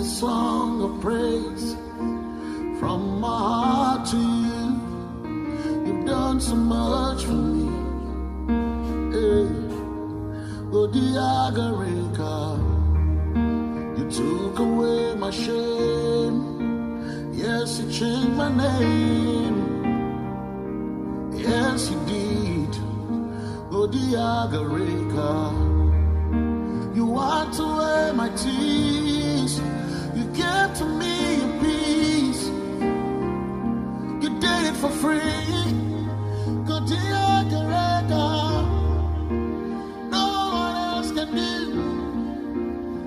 a song of praise from my heart to you. You've done so much for me. Hey. Odiagareka, you took away my shame. Yes, you changed my name. Yes, you did. Odiagareka, you wiped away my tears. You gave to me your peace. You did it for free. Odiagareka, no one else can do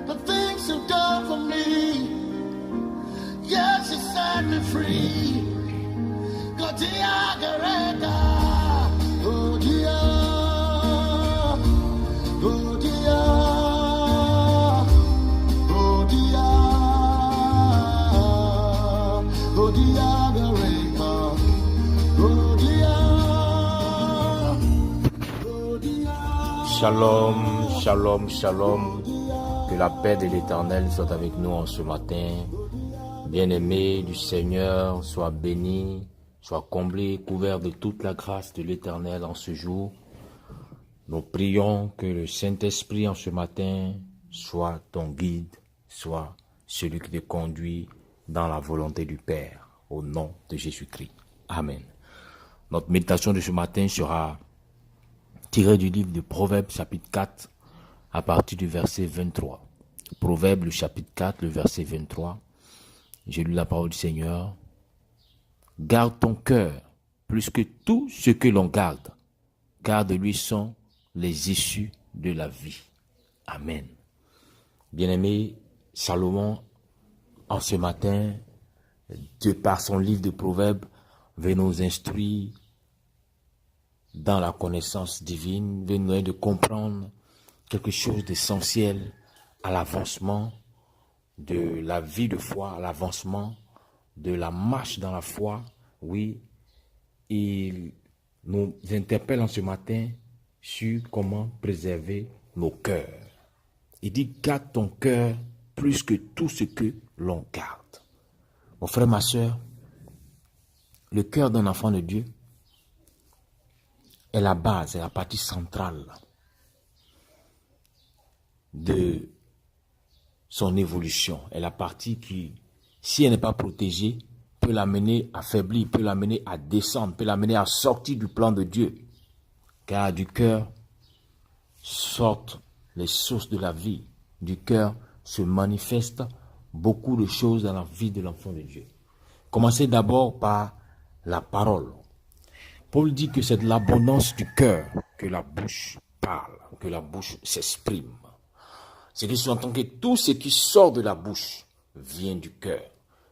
the things you've done for me. Yes, you set me free. Odiagareka, oh dear, oh dear, oh dear, oh Odiagareka, oh dear, oh dear. Shalom, shalom, shalom. Que la paix de l'Éternel soit avec nous en ce matin. Bien-aimés du Seigneur, sois bénis, sois comblés, couverts de toute la grâce de l'Éternel en ce jour. Nous prions que le Saint-Esprit en ce matin soit ton guide, soit celui qui te conduit dans la volonté du Père, au nom de Jésus-Christ. Amen. Notre méditation de ce matin sera tirée du livre de Proverbes chapitre 4 à partir du verset 23. Proverbes le chapitre 4, le verset 23. J'ai lu la parole du Seigneur. Garde ton cœur plus que tout ce que l'on garde, car de lui sont les issues de la vie. Amen. Bien-aimé, Salomon, en ce matin, de par son livre de Proverbes, veut nous instruire dans la connaissance divine, veut nous aider de comprendre quelque chose d'essentiel à l'avancement de la vie de foi, à l'avancement de la marche dans la foi. Oui, il nous interpelle en ce matin sur comment préserver nos cœurs. Il dit, garde ton cœur plus que tout ce que l'on garde. Mon frère, ma soeur, le cœur d'un enfant de Dieu est la base, est la partie centrale de son évolution, est la partie qui, si elle n'est pas protégée, peut l'amener à faiblir, peut l'amener à descendre, peut l'amener à sortir du plan de Dieu. Car du cœur sortent les sources de la vie. Du cœur se manifestent beaucoup de choses dans la vie de l'enfant de Dieu. Commencez d'abord par la parole. Paul dit que c'est de l'abondance du cœur que la bouche parle, que la bouche s'exprime. C'est que sous-entend que tout ce qui sort de la bouche vient du cœur.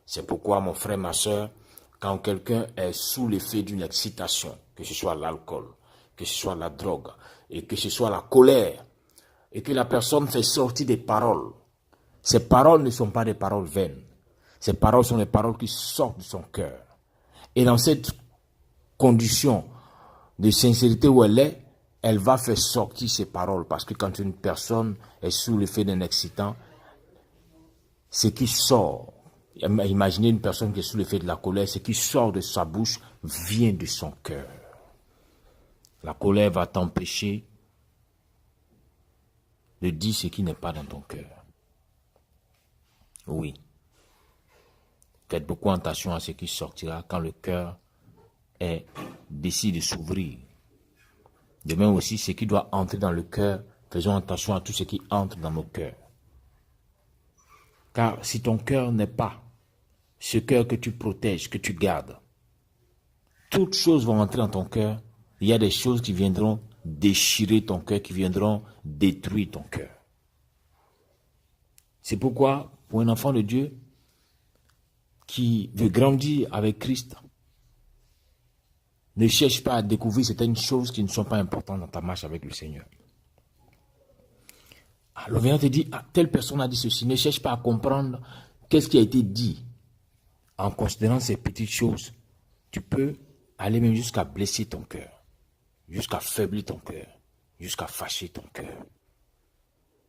C'est pourquoi, mon frère, ma soeur, quand quelqu'un est sous l'effet d'une excitation, que ce soit l'alcool, que ce soit la drogue, et que ce soit la colère, et que la personne fait sortir des paroles, ces paroles ne sont pas des paroles vaines. Ces paroles sont des paroles qui sortent de son cœur. Et dans cette condition de sincérité où elle est, elle va faire sortir ses paroles. Parce que quand une personne est sous l'effet d'un excitant, ce qui sort, imaginez une personne qui est sous l'effet de la colère, ce qui sort de sa bouche vient de son cœur. La colère va t'empêcher de dire ce qui n'est pas dans ton cœur. Oui. Faites beaucoup attention à ce qui sortira quand le cœur décide de s'ouvrir. De même aussi, ce qui doit entrer dans le cœur, faisons attention à tout ce qui entre dans nos cœurs. Car si ton cœur n'est pas ce cœur que tu protèges, que tu gardes, toutes choses vont entrer dans ton cœur. Il y a des choses qui viendront déchirer ton cœur, qui viendront détruire ton cœur. C'est pourquoi, pour un enfant de Dieu qui veut grandir avec Christ, ne cherche pas à découvrir certaines choses qui ne sont pas importantes dans ta marche avec le Seigneur. Alors, viens te dire, telle personne a dit ceci. Ne cherche pas à comprendre qu'est-ce qui a été dit. En considérant ces petites choses, tu peux aller même jusqu'à blesser ton cœur, jusqu'à faiblir ton cœur, jusqu'à fâcher ton cœur.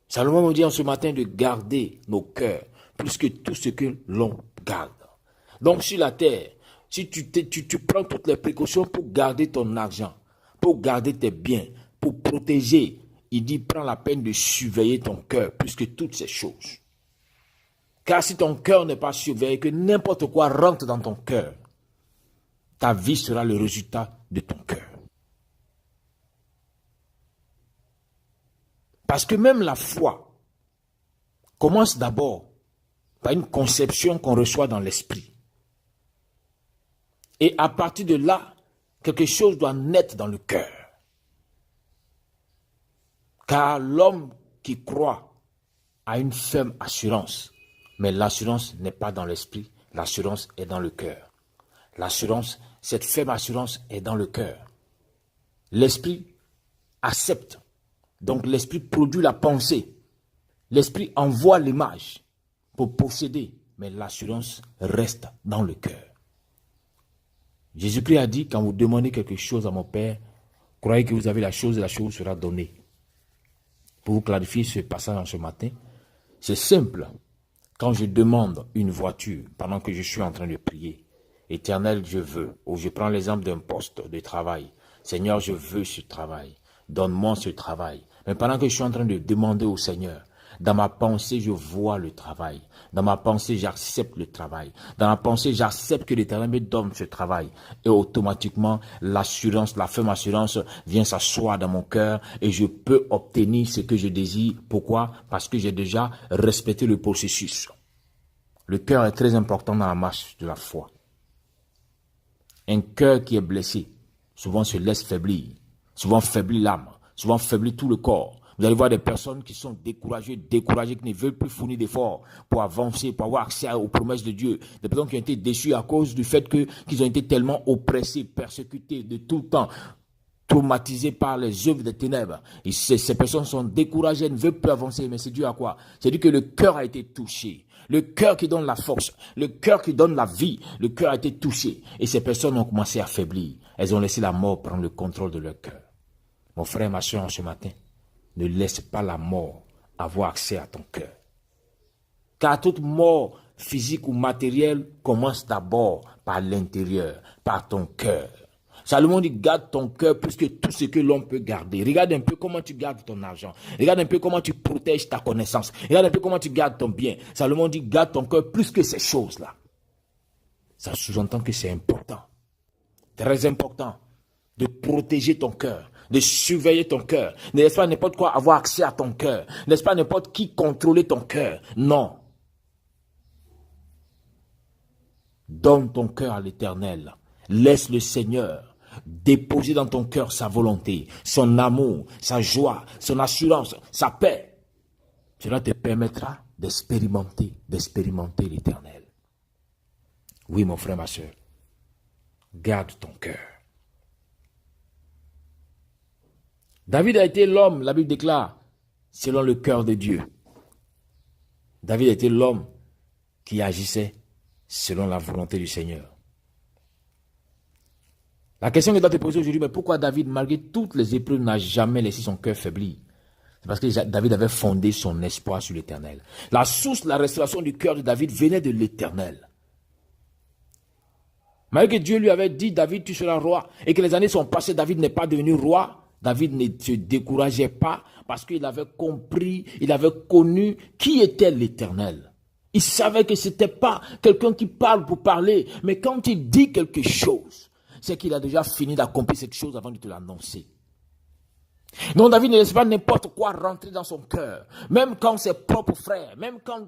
Salomon nous dit en ce matin de garder nos cœurs plus que tout ce que l'on garde. Donc sur la terre, si tu prends toutes les précautions pour garder ton argent, pour garder tes biens, pour protéger, il dit prends la peine de surveiller ton cœur plus que toutes ces choses. Car si ton cœur n'est pas surveillé, que n'importe quoi rentre dans ton cœur, ta vie sera le résultat de ton cœur. Parce que même la foi commence d'abord par une conception qu'on reçoit dans l'esprit. Et à partir de là, quelque chose doit naître dans le cœur. Car l'homme qui croit a une ferme assurance. Mais l'assurance n'est pas dans l'esprit, l'assurance est dans le cœur. L'assurance, cette ferme assurance est dans le cœur. L'esprit accepte. Donc l'esprit produit la pensée. L'esprit envoie l'image pour posséder. Mais l'assurance reste dans le cœur. Jésus-Christ a dit, quand vous demandez quelque chose à mon Père, croyez que vous avez la chose et la chose sera donnée. Pour vous clarifier ce passage en ce matin, c'est simple. Quand je demande une voiture, pendant que je suis en train de prier, Éternel, je veux, ou je prends l'exemple d'un poste de travail, Seigneur, je veux ce travail, donne-moi ce travail. Mais pendant que je suis en train de demander au Seigneur, dans ma pensée, je vois le travail. Dans ma pensée, j'accepte le travail. Dans ma pensée, j'accepte que l'Éternel me donne ce travail. Et automatiquement, l'assurance, la ferme assurance vient s'asseoir dans mon cœur et je peux obtenir ce que je désire. Pourquoi? Parce que j'ai déjà respecté le processus. Le cœur est très important dans la marche de la foi. Un cœur qui est blessé, souvent se laisse faiblir. Souvent faiblit l'âme. Souvent faiblit tout le corps. Vous allez voir des personnes qui sont découragées, qui ne veulent plus fournir d'efforts pour avancer, pour avoir accès aux promesses de Dieu. Des personnes qui ont été déçues à cause du fait qu'ils ont été tellement oppressés, persécutés de tout le temps, traumatisés par les œuvres des ténèbres. Et ces personnes sont découragées, ne veulent plus avancer. Mais c'est dû à quoi? C'est dû que le cœur a été touché. Le cœur qui donne la force, le cœur qui donne la vie, le cœur a été touché. Et ces personnes ont commencé à faiblir. Elles ont laissé la mort prendre le contrôle de leur cœur. Mon frère, ma soeur, en ce matin, ne laisse pas la mort avoir accès à ton cœur. Car toute mort physique ou matérielle commence d'abord par l'intérieur, par ton cœur. Salomon dit, garde ton cœur plus que tout ce que l'on peut garder. Regarde un peu comment tu gardes ton argent. Regarde un peu comment tu protèges ta connaissance. Regarde un peu comment tu gardes ton bien. Salomon dit, garde ton cœur plus que ces choses-là. Ça sous-entend que c'est important, très important, de protéger ton cœur, de surveiller ton cœur. Ne laisse pas n'importe quoi avoir accès à ton cœur. Ne laisse pas n'importe qui contrôler ton cœur. Non. Donne ton cœur à l'Éternel. Laisse le Seigneur déposer dans ton cœur sa volonté, son amour, sa joie, son assurance, sa paix. Cela te permettra d'expérimenter l'Éternel. Oui, mon frère, ma soeur. Garde ton cœur. David a été l'homme, la Bible déclare, selon le cœur de Dieu. David a été l'homme qui agissait selon la volonté du Seigneur. La question que doit te poser aujourd'hui, mais pourquoi David, malgré toutes les épreuves, n'a jamais laissé son cœur faiblir? C'est parce que David avait fondé son espoir sur l'Éternel. La source, la restauration du cœur de David venait de l'Éternel. Malgré que Dieu lui avait dit, David, tu seras roi, et que les années sont passées, David n'est pas devenu roi, David ne se décourageait pas parce qu'il avait compris, il avait connu qui était l'Éternel. Il savait que ce n'était pas quelqu'un qui parle pour parler, mais quand il dit quelque chose, c'est qu'il a déjà fini d'accomplir cette chose avant de te l'annoncer. Donc David ne laisse pas n'importe quoi rentrer dans son cœur. Même quand ses propres frères, même quand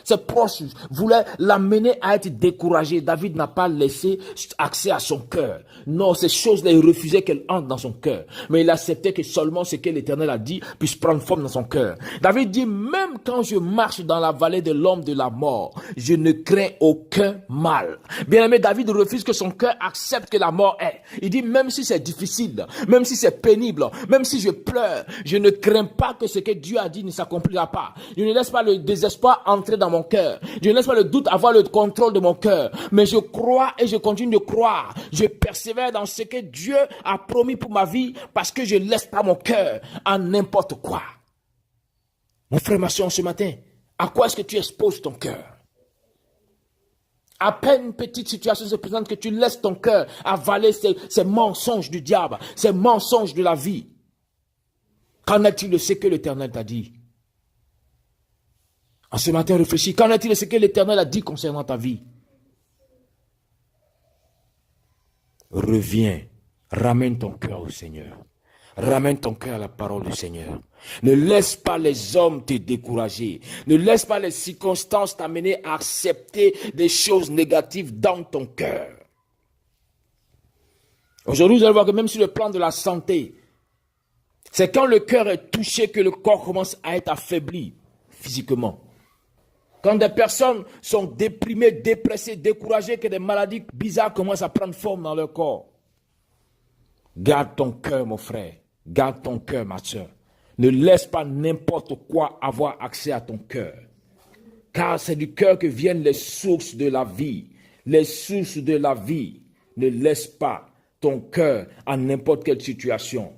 ses proches voulaient l'amener à être découragé, David n'a pas laissé accès à son cœur. Non, ces choses-là, il refusait qu'elles entrent dans son cœur. Mais il acceptait que seulement ce que l'Éternel a dit puisse prendre forme dans son cœur. David dit, même quand je marche dans la vallée de l'ombre de la mort, je ne crains aucun mal. Bien aimé, David refuse que son cœur accepte que la mort est. Il dit, même si c'est difficile, même si c'est pénible, même si je pleure, je ne crains pas que ce que Dieu a dit ne s'accomplira pas. Je ne laisse pas le désespoir entrer dans mon cœur. Je ne laisse pas le doute avoir le contrôle de mon cœur. Mais je crois et je continue de croire. Je persévère dans ce que Dieu a promis pour ma vie parce que je ne laisse pas mon cœur à n'importe quoi. Mon frère, ma soeur, ce matin, À quoi est-ce que tu exposes ton cœur? À peine une petite situation se présente que tu laisses ton cœur avaler ces mensonges du diable, ces mensonges de la vie. Qu'en est-il de ce que l'Éternel t'a dit? En ce matin, réfléchis. Qu'en est-il de ce que l'Éternel a dit concernant ta vie? Reviens, ramène ton cœur au Seigneur. Ramène ton cœur à la parole du Seigneur. Ne laisse pas les hommes te décourager. Ne laisse pas les circonstances t'amener à accepter des choses négatives dans ton cœur. Aujourd'hui, vous allez voir que même sur le plan de la santé, c'est quand le cœur est touché que le corps commence à être affaibli physiquement. Quand des personnes sont déprimées, dépressées, découragées, que des maladies bizarres commencent à prendre forme dans leur corps. Garde ton cœur, mon frère. Garde ton cœur, ma soeur. Ne laisse pas n'importe quoi avoir accès à ton cœur. Car c'est du cœur que viennent les sources de la vie. Les sources de la vie. Ne laisse pas ton cœur à n'importe quelle situation.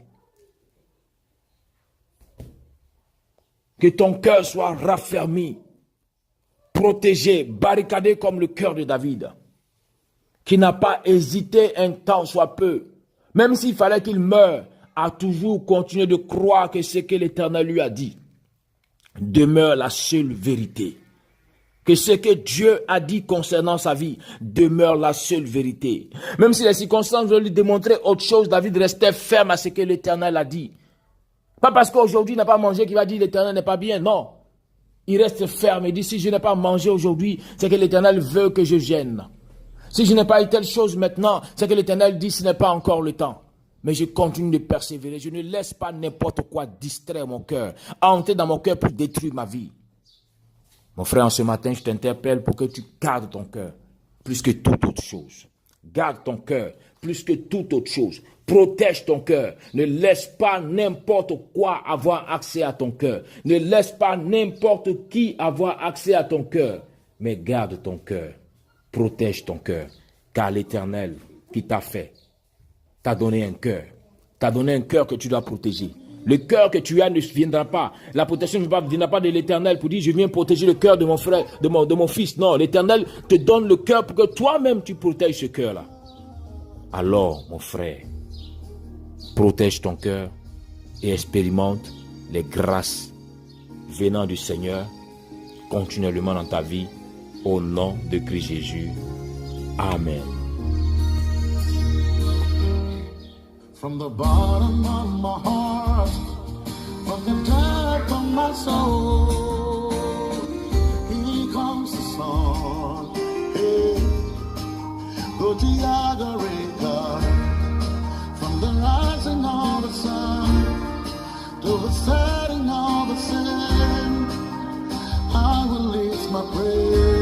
Que ton cœur soit raffermi, protégé, barricadé comme le cœur de David, qui n'a pas hésité un temps soit peu, même s'il fallait qu'il meure, a toujours continué de croire que ce que l'Éternel lui a dit demeure la seule vérité. Que ce que Dieu a dit concernant sa vie demeure la seule vérité. Même si les circonstances veulent lui démontrer autre chose, David restait ferme à ce que l'Éternel a dit. Pas parce qu'aujourd'hui il n'a pas mangé qu'il va dire l'Éternel n'est pas bien, non. Il reste ferme et dit si je n'ai pas mangé aujourd'hui, c'est que l'Éternel veut que je gêne. Si je n'ai pas eu telle chose maintenant, c'est que l'Éternel dit ce n'est pas encore le temps. Mais je continue de persévérer. Je ne laisse pas n'importe quoi distraire mon cœur, entrer dans mon cœur pour détruire ma vie. Mon frère, ce matin, je t'interpelle pour que tu gardes ton cœur plus que toute autre chose. Garde ton cœur plus que toute autre chose. Protège ton cœur. Ne laisse pas n'importe quoi avoir accès à ton cœur. Ne laisse pas n'importe qui avoir accès à ton cœur. Mais garde ton cœur. Protège ton cœur. Car l'Éternel qui t'a fait, t'a donné un cœur. T'a donné un cœur que tu dois protéger. Le cœur que tu as ne viendra pas. La protection ne viendra pas de l'Éternel pour dire je viens protéger le cœur de mon frère, de mon fils. Non, l'Éternel te donne le cœur pour que toi-même tu protèges ce cœur-là. Alors, mon frère, protège ton cœur et expérimente les grâces venant du Seigneur continuellement dans ta vie. Au nom de Christ Jésus. Amen. From the bottom of my heart, from the top of my soul, here comes the song. Hey, go to Yagareka, from the rising of the sun to the setting of the sun, I will lift my praise.